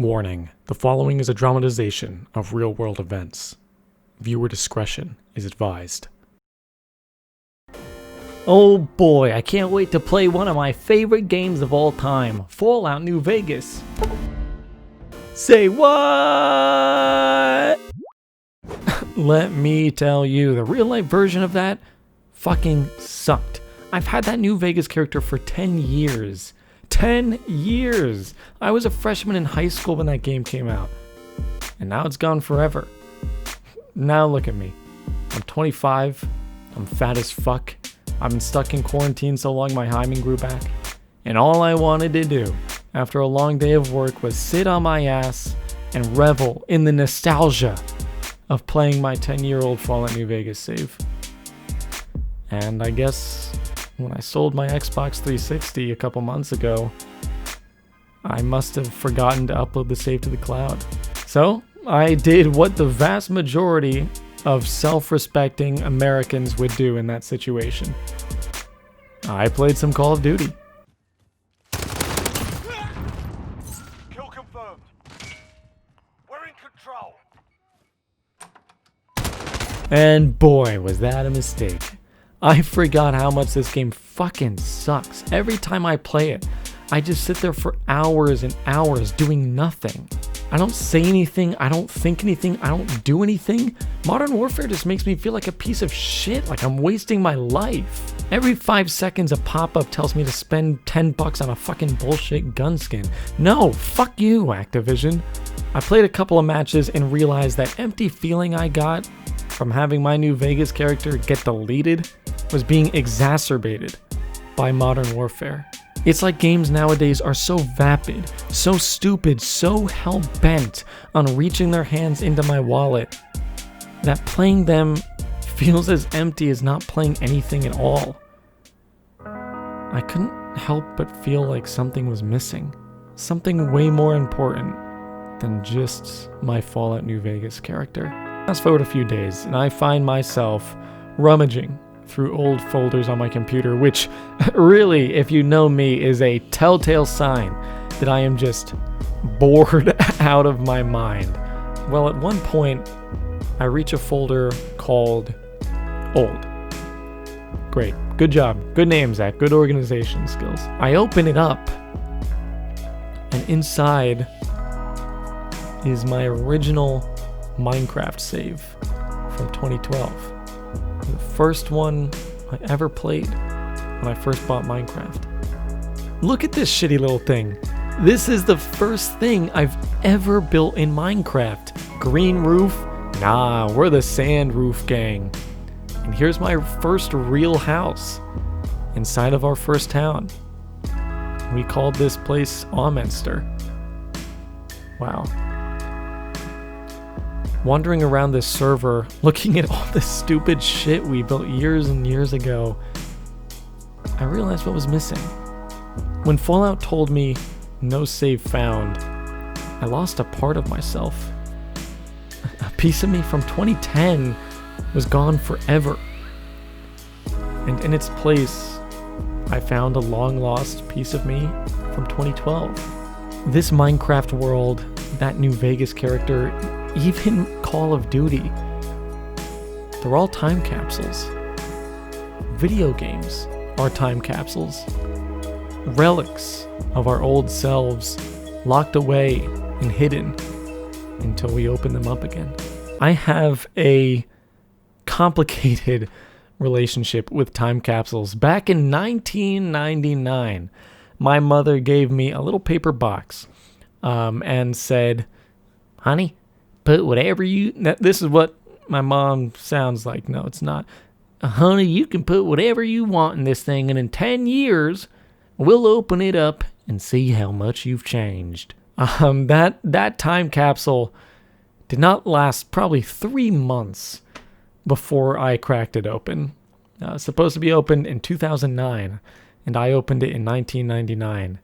Warning, the following is a dramatization of real-world events. Viewer discretion is advised. Oh boy, I can't wait to play one of my favorite games of all time, Fallout New Vegas. Say what? Let me tell you, the real-life version of that fucking sucked. I've had that New Vegas character for 10 years. 10 years! I was a freshman in high school when that game came out. And now it's gone forever. Now look at me. I'm 25. I'm fat as fuck. I've been stuck in quarantine so long my hymen grew back. And all I wanted to do after a long day of work was sit on my ass and revel in the nostalgia of playing my 10-year-old Fallout New Vegas save. And I guess when I sold my Xbox 360 a couple months ago, I must have forgotten to upload the save to the cloud. So I did what the vast majority of self-respecting Americans would do in that situation. I played some Call of Duty. Kill confirmed. We're in control. And boy, was that a mistake. I forgot how much this game fucking sucks. Every time I play it, I just sit there for hours and hours doing nothing. I don't say anything, I don't think anything, I don't do anything. Modern Warfare just makes me feel like a piece of shit, like I'm wasting my life. Every 5 seconds a pop-up tells me to spend $10 on a fucking bullshit gun skin. No, fuck you, Activision. I played a couple of matches and realized that empty feeling I got from having my New Vegas character get deleted was being exacerbated by Modern Warfare. It's like games nowadays are so vapid, so stupid, so hell-bent on reaching their hands into my wallet that playing them feels as empty as not playing anything at all. I couldn't help but feel like something was missing. Something way more important than just my Fallout New Vegas character. Fast forward a few days, and I find myself rummaging through old folders on my computer, which really, if you know me, is a telltale sign that I am just bored out of my mind. Well, at one point, I reach a folder called Old. Great. Good job. Good name, Zach. Good organization skills. I open it up, and inside is my original Minecraft save from 2012. The first one I ever played when I first bought Minecraft. Look at this shitty little thing. This is the first thing I've ever built in Minecraft. Green roof? Nah, we're the sand roof gang. And here's my first real house inside of our first town. We called this place Aumeister. Wow. Wandering around this server, looking at all the stupid shit we built years and years ago, I realized what was missing. When Fallout told me no save found, I lost a part of myself. A piece of me from 2010 was gone forever. And in its place, I found a long-lost piece of me from 2012. This Minecraft world, that New Vegas character, even Call of Duty, they're all time capsules. Video games are time capsules. Relics of our old selves locked away and hidden until we open them up again. I have a complicated relationship with time capsules. Back in 1999, my mother gave me a little paper box and said, "Honey, put whatever you..." This is what my mom sounds like. No, it's not. "Honey, you can put whatever you want in this thing, and in 10 years, we'll open it up and see how much you've changed." That time capsule did not last probably 3 months before I cracked it open. It was supposed to be opened in 2009, and I opened it in 1999.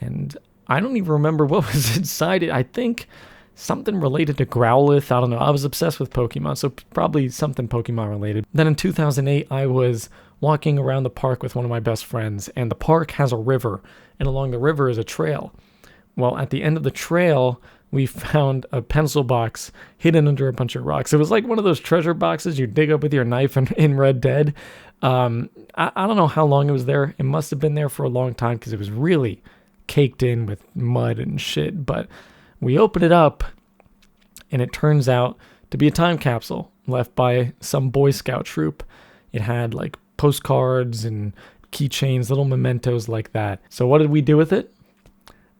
And I don't even remember what was inside it. I think something related to Growlithe. I don't know. I was obsessed with Pokemon, so probably something Pokemon related. Then in 2008, I was walking around the park with one of my best friends, and the park has a river, and along the river is a trail. Well, at the end of the trail, we found a pencil box hidden under a bunch of rocks. It was like one of those treasure boxes you dig up with your knife in Red Dead. I don't know how long it was there. It must have been there for a long time because it was really caked in with mud and shit. But we opened it up, and it turns out to be a time capsule left by some Boy Scout troop. It had like postcards and keychains, little mementos like that. So what did we do with it?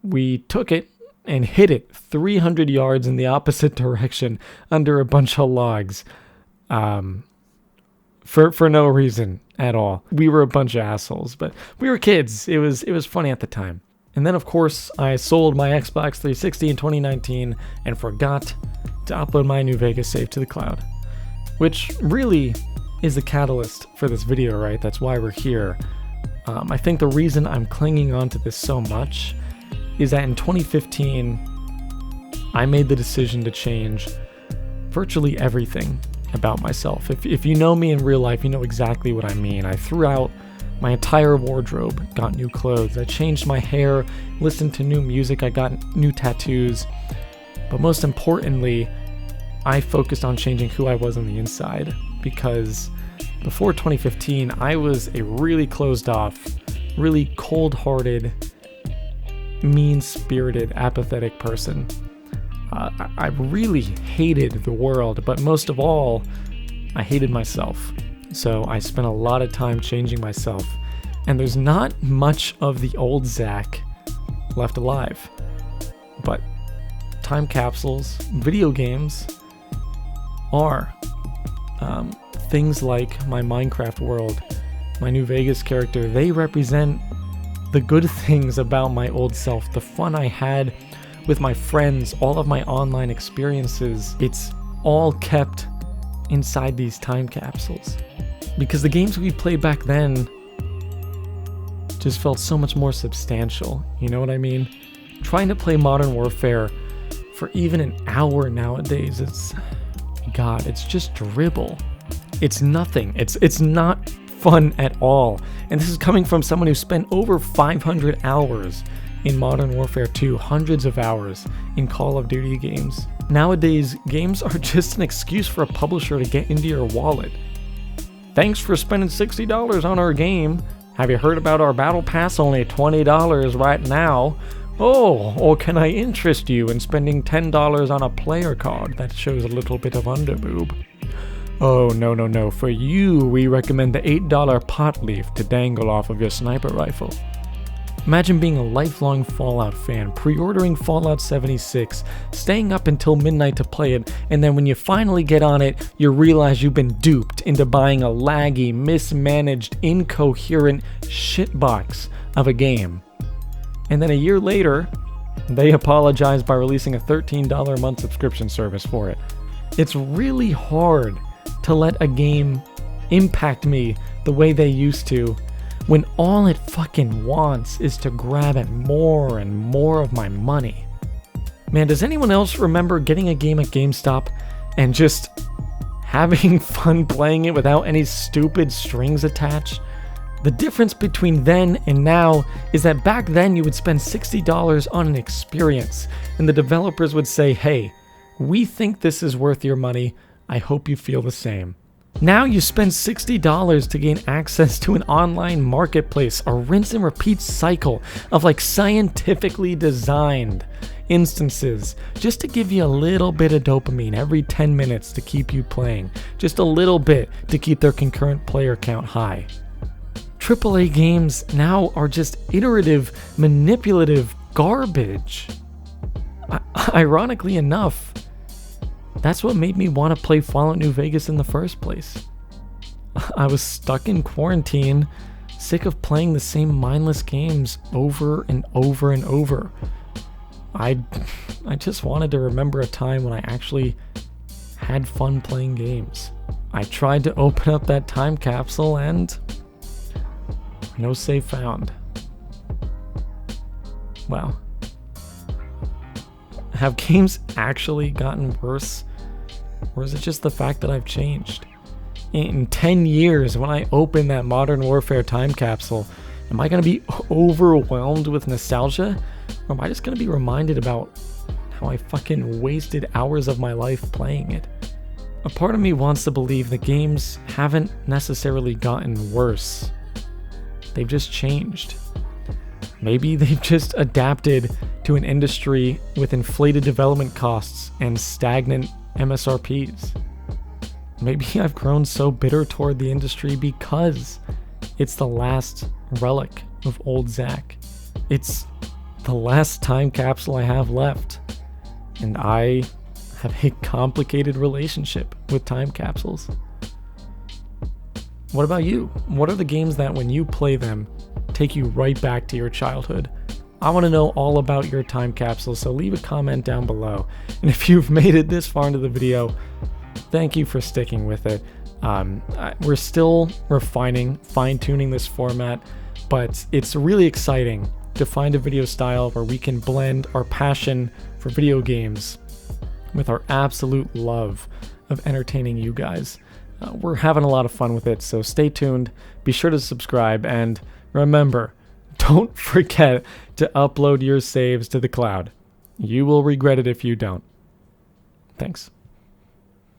We took it and hid it 300 yards in the opposite direction under a bunch of logs, for no reason at all. We were a bunch of assholes, but we were kids. It was funny at the time. And then, of course, I sold my Xbox 360 in 2019 and forgot to upload my New Vegas save to the cloud, which really is the catalyst for this video, right? That's why we're here. I think the reason I'm clinging on to this so much is that in 2015, I made the decision to change virtually everything about myself. If you know me in real life, you know exactly what I mean. I threw out my entire wardrobe, got new clothes, I changed my hair, listened to new music, I got new tattoos. But most importantly, I focused on changing who I was on the inside, because before 2015, I was a really closed off, really cold-hearted, mean-spirited, apathetic person. I really hated the world, but most of all, I hated myself. So I spent a lot of time changing myself, and there's not much of the old Zach left alive. But time capsules, video games, are things like my Minecraft world, my New Vegas character. They represent the good things about my old self, the fun I had with my friends, all of my online experiences. It's all kept inside these time capsules. Because the games we played back then just felt so much more substantial, you know what I mean? Trying to play Modern Warfare for even an hour nowadays, it's just dribble. It's nothing. It's not fun at all. And this is coming from someone who spent over 500 hours in Modern Warfare 2, hundreds of hours in Call of Duty games. Nowadays, games are just an excuse for a publisher to get into your wallet. Thanks for spending $60 on our game. Have you heard about our Battle Pass? Only $20 right now. Oh, or can I interest you in spending $10 on a player card that shows a little bit of underboob? Oh, no. For you, we recommend the $8 pot leaf to dangle off of your sniper rifle. Imagine being a lifelong Fallout fan, pre-ordering Fallout 76, staying up until midnight to play it, and then when you finally get on it, you realize you've been duped into buying a laggy, mismanaged, incoherent shitbox of a game. And then a year later, they apologize by releasing a $13 a month subscription service for it. It's really hard to let a game impact me the way they used to, when all it fucking wants is to grab at more and more of my money. Man, does anyone else remember getting a game at GameStop and just having fun playing it without any stupid strings attached? The difference between then and now is that back then you would spend $60 on an experience, and the developers would say, hey, we think this is worth your money. I hope you feel the same. Now you spend $60 to gain access to an online marketplace, a rinse and repeat cycle of like scientifically designed instances just to give you a little bit of dopamine every 10 minutes to keep you playing, just a little bit to keep their concurrent player count high. AAA games now are just iterative, manipulative garbage. Ironically enough, that's what made me want to play Fallout New Vegas in the first place. I was stuck in quarantine, sick of playing the same mindless games over and over and over. I just wanted to remember a time when I actually had fun playing games. I tried to open up that time capsule and no save found. Wow. Have games actually gotten worse? Or is it just the fact that I've changed? In 10 years, when I open that Modern Warfare time capsule, am I going to be overwhelmed with nostalgia? Or am I just going to be reminded about how I fucking wasted hours of my life playing it? A part of me wants to believe the games haven't necessarily gotten worse. They've just changed. Maybe they've just adapted to an industry with inflated development costs and stagnant MSRPs. Maybe I've grown so bitter toward the industry because it's the last relic of old Zach. It's the last time capsule I have left. And I have a complicated relationship with time capsules. What about you? What are the games that when you play them take you right back to your childhood? I want to know all about your time capsules, so leave a comment down below. And if you've made it this far into the video, thank you for sticking with it. We're still refining, fine-tuning this format, but it's really exciting to find a video style where we can blend our passion for video games with our absolute love of entertaining you guys. We're having a lot of fun with it, so stay tuned, be sure to subscribe, and remember, don't forget to upload your saves to the cloud. You will regret it if you don't. Thanks.